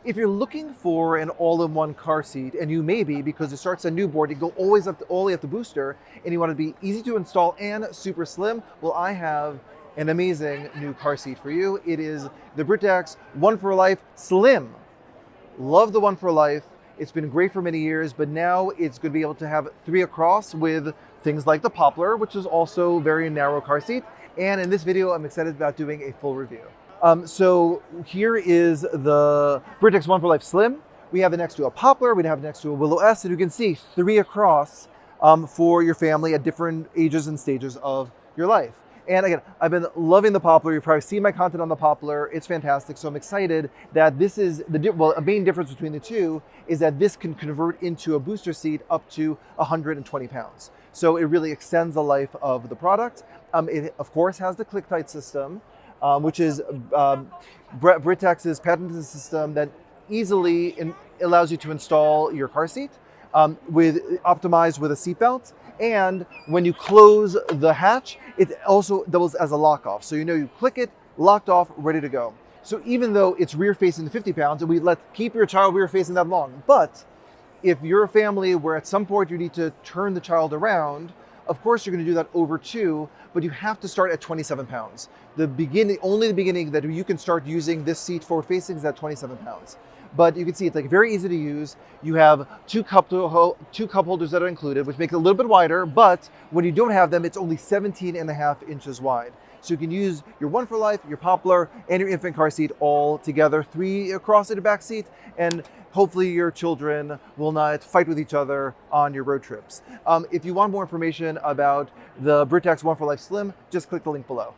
If you're looking for an all-in-one car seat, and you may be because it starts at newborn, you go always up to, all the way up to booster, and you want to be easy to install and super slim, well, I have an amazing new car seat for you. It is the Britax One4Life Slim. Love the One4Life. It's been great for many years, but now it's going to be able to have 3 across with things like the Poplar, which is also a very narrow car seat. And in this video, I'm excited about doing a full review. So here is the Britax One4Life Slim. We have it next to a Poplar, we have it next to a Willow S, and you can see 3 across for your family at different ages and stages of your life. And again, I've been loving the Poplar. You've probably seen my content on the Poplar. It's fantastic. So I'm excited that this is a main difference between the two is that this can convert into a booster seat up to 120 pounds. So it really extends the life of the product. It of course has the ClickTight system, which is Britax's patented system that easily allows you to install your car seat optimized with a seatbelt. And when you close the hatch, it also doubles as a lock off. So you click it, locked off, ready to go. So even though it's rear facing to 50 pounds, and keep your child rear facing that long, but if you're a family where at some point you need to turn the child around, of course you're going to do that over 2, but you have to start at 27 pounds. Only the beginning that you can start using this seat forward facing is at 27 pounds. But you can see it's very easy to use. You have 2 cup holders that are included, which make it a little bit wider, but when you don't have them, it's only 17.5 inches wide. So you can use your One4Life, your Poplar, and your infant car seat all together, 3 across in the back seat, and hopefully your children will not fight with each other on your road trips. If you want more information about the Britax One4Life Slim, just click the link below.